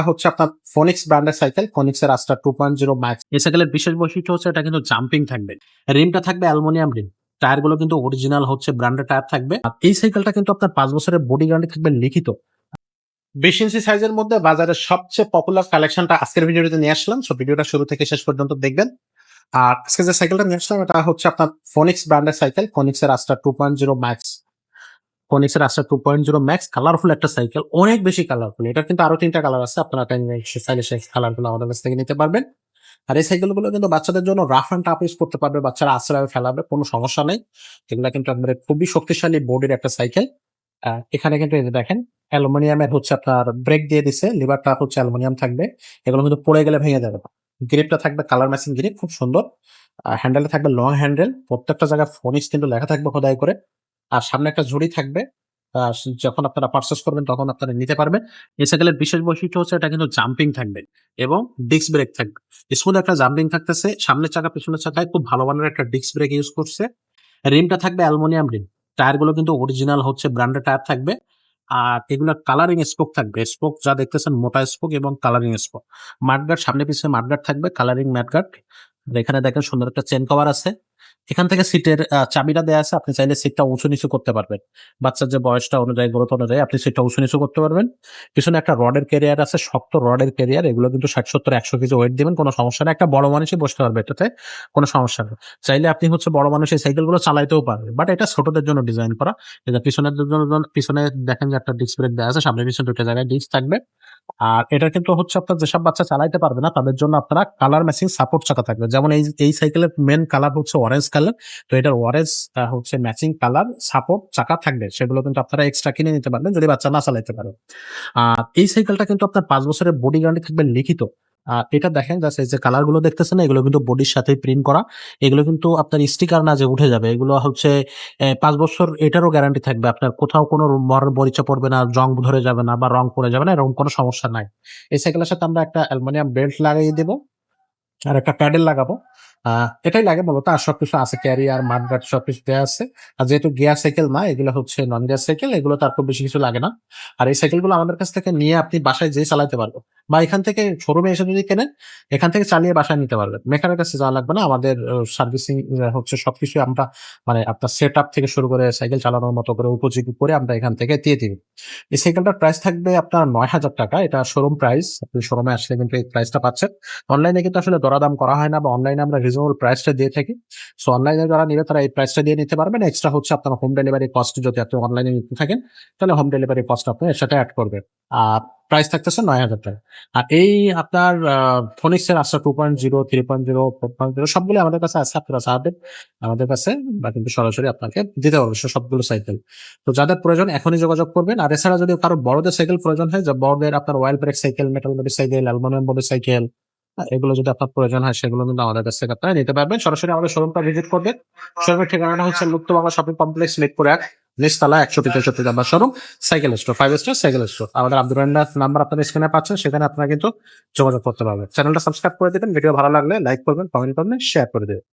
হচ্ছে আপনার ফোনিক্স ব্র্যান্ডের সাইকেল, ফোনিক্সের আস্টার 2.0 ম্যাক্স। এই সাইকেলের বিশেষ বৈশিষ্ট্য হচ্ছে এটা কিন্তু জাম্পিং থাকবে। রিমটা থাকবে অ্যালুমিনিয়াম রিম। টায়ার গুলো কিন্তু অরিজিনাল হচ্ছে ব্র্যান্ডের টায়ার থাকবে। আর এই সাইকেলটা কিন্তু আপনার 5 বছরের বডি গ্যারান্টি থাকবে লিখিত। 20 ইঞ্চি সাইজের মধ্যে বাজারের সবচেয়ে পপুলার কালেকশনটা আজকের ভিডিওতে নিয়ে আসলাম। সো ভিডিওটা শুরু থেকে শেষ পর্যন্ত দেখবেন। আর আজকে যে সাইকেলটা নিয়ে আসলাম এটা হচ্ছে আপনার ফোনিক্স ব্র্যান্ডের সাইকেল, ফোনিক্সের আস্টার 2.0 ম্যাক্স। ফোনিক্সের আস্টার 2.0 ম্যাক্স কালারফুল একটা সাইকেল, অনেক বেশি কালারফুল। এটা কিন্তু আরো 3টা কালার আছে, আপনারা চাইলে সেই কালারগুলো আমাদের কাছ থেকে নিতে পারবেন। আর এই সাইকেলগুলো কিন্তু বাচ্চাদের জন্য রাফ অ্যান্ড টাফ ইউজ করতে পারবে, বাচ্চারা আশ্রয় ফেলাবে, কোনো সমস্যা নেই। এগুলো কিন্তু একবারে খুবই শক্তিশালী বডির একটা সাইকেল। এখানে কিন্তু এই যে দেখেন অ্যালুমিনিয়ামের হচ্ছে আপনার ব্রেক দিয়ে দিছে, লিভারটা হচ্ছে অ্যালুমিনিয়াম থাকবে। এগুলো কিন্তু পড়ে গেলে ভেঙে যাবে না। গ্রিপটা থাকবে কালার ম্যাচিং গ্রিপ, খুব সুন্দর। হ্যান্ডেলটা থাকবে লং হ্যান্ডেল, প্রত্যেকটা জায়গায় ফোনিক্স কিন্তু লেখা থাকবে খোদাই করে। আর সামনে একটা ঝুড়ি থাকবে। যখন আপনারা পারচেস করবেন তখন আপনারা নিতে পারবেন। এই সাইকেলের বিশেষ বৈশিষ্ট্য হচ্ছে এটা কিন্তু জাম্পিং থাকবে এবং ডিস্ক ব্রেক থাকবে। স্মুথ একটা জাম্পিং থাকতেছে, সামনের চাকা পেছনের চাকায় খুব ভালো মানের একটা ডিস্ক ব্রেক ইউজ করছে। রিমটা থাকবে অ্যালুমিনিয়াম রিম। টায়ার গুলো কিন্তু অরিজিনাল হচ্ছে ব্র্যান্ডের টায়ার থাকবে। আর এগুলা কালারিং স্পোক থাকবে, স্পোক যা দেখতেছেন মোটা স্পোক এবং কালারিং স্পোক। মাঠগার্ড সামনে পিছনে মাঠগার্ড থাকবে, কালারিং ম্যাটগার্ড। এখানে দেখেন সুন্দর একটা চেন কভার আছে। এখান থেকে সিটের চাবিটা দেয়া আছে, আপনি চাইলে সিটটা উঁচু নিচু করতে পারবেন। বাচ্চার যে বয়সটা অনুযায়ী, গ্রোথ অনুযায়ী আপনি সিটটা উঁচু নিচু করতে পারবেন। পিছনে একটা রডের ক্যারিয়ার আছে, শক্ত রডের ক্যারিয়ার। এগুলো কিন্তু 60-70-100 কেজি ওয়েট দিবেন, কোনো সমস্যা নেই। একটা বড় মানুষই বসতে পারবে এটাতে, কোনো সমস্যা নেই। চাইলে আপনি হচ্ছে বড় মানুষ এই সাইকেলগুলো চালাইতেও পারবে, বাট এটা ছোটদের জন্য ডিজাইন করা। এটা পিছনের জন্য, পিছনে দেখেন যে একটা ডিস্ক ব্রেক দেওয়া আছে, সামনে পিছনে 2টা জায়গায় ডিস্ক থাকবে। আর এটা কিন্তু হচ্ছে আপনার যেসব বাচ্চা চালাইতে পারবে না তাদের জন্য আপনারা কালার ম্যাচিং সাপোর্ট চাকা থাকবে। যেমন এই সাইকেলের মেন কালার হচ্ছে অরেঞ্জ কালার, তো এটার অরেঞ্জ হচ্ছে ম্যাচিং কালার সাপোর্ট চাকা থাকবে, সেগুলো কিন্তু আপনারা এক্সট্রা কিনে নিতে পারবেন যদি বাচ্চা না চালাইতে পারে। আর এই সাইকেলটা কিন্তু আপনার 5 বছরের বডি গ্যারান্টি থাকবে লিখিত। আর এটা দেখেন জাস্ট এই যে কালার গুলো দেখতেছেন, এগুলো কিন্তু বডির সাথে প্রিন্ট করা। এগুলো কিন্তু আপনার স্টিকার না যে উঠে যাবে, এগুলো হচ্ছে 5 বছর এটারও গ্যারান্টি থাকবে। আপনার কোথাও কোনো মরিচা পড়বে না, জং ধরে যাবে না বা রং পড়ে যাবে না, এরকম কোনো সমস্যা নাই। এই সাইকেলের সাথে আমরা একটা অ্যালুমিনিয়াম বেল্ট লাগিয়ে দেবো আর একটা প্যাডেল লাগাবো। এটাই লাগে মূলত, আর সবকিছু আছে, ক্যারিয়ার মাঠগার্ড সবকিছু দেওয়া আছে। আর যেহেতু গিয়ার সাইকেল না, এগুলো হচ্ছে নন গিয়ার সাইকেল, এগুলো তার খুব বেশি কিছু লাগে না। আর এই সাইকেলগুলো আমাদের কাছ থেকে নিয়ে আপনি বাসায় যেয়ে চালাতে পারবেন, বা এখান থেকে শোরুমে এসে যদি কেনেন এখান থেকে চালিয়ে বাসায় নিতে পারবেন। মেকারের কাছে যাওয়া লাগবে না, আমাদের সার্ভিসিং হচ্ছে সবকিছু আমরা মানে আপনার সেট আপ থেকে শুরু করে সাইকেল চালানোর মতো করে উপযোগী করে আমরা এখান থেকে দিয়ে দিই। এই সাইকেলটার প্রাইস থাকবে আপনার 9,000 টাকা, এটা শোরুম প্রাইস। আপনি শোরুমে আসলে কিন্তু এই প্রাইসটা পাচ্ছেন। অনলাইনে কিন্তু আসলে দরাদাম করা হয় না, বা অনলাইনে আমরা রিজনেবল প্রাইসটা দিয়ে থাকি। সো অনলাইনে যারা নিবে তারা এই প্রাইসটা দিয়ে নিতে পারবেন। এক্সট্রা হচ্ছে আপনার হোম ডেলিভারি কস্ট, যদি আপনি অনলাইনে নিতে থাকেন তাহলে হোম ডেলিভারি কস্ট আপনি এর সাথে অ্যাড করবেন। আর প্রাইস থাকতেছে 9,000 টাকা। আর এই আপনার ফোনিক্সের আস্ট্রা 2.0, 3.0, 4.0 সবগুলো আমাদের কাছে আছে, আপনারা চাবেন আমাদের কাছে বা কিন্তু সরাসরি আপনাকে দিতে পারবে সবগুলো সাইকেল। তো যাদের প্রয়োজন এখনই যোগাযোগ করবেন। আর এছাড়া যদি কারো বড়দের সাইকেল প্রয়োজন হয়, যে বড়দের আপনার oil brake cycle, metal body cycle, aluminium body cycle, এগুলো যদি আপনার প্রয়োজন হয় সেগুলো কিন্তু আমাদের কাছ থেকে আপনারা নিতে পারবেন। সরাসরি আমাদের শোরুমটা ভিজিট করবেন। শোরুমের ঠিকানাটা হচ্ছে মুক্তবাংলা শপিং কমপ্লেক্স, মিরপুর 1, নিচতলা 163 number showroom, cycle store, 5 star cycle store. আমাদের আব্দুর রহিম নাম্বার আপনার স্ক্রিনে পাচ্ছেন, সেখানে আপনারা কিন্তু যোগাযোগ করতে পারবেন। চ্যানেলটা সাবস্ক্রাইব করে দেবেন, ভিডিও ভালো লাগলে লাইক করবেন, কমেন্ট করবেন, শেয়ার করে দেবেন।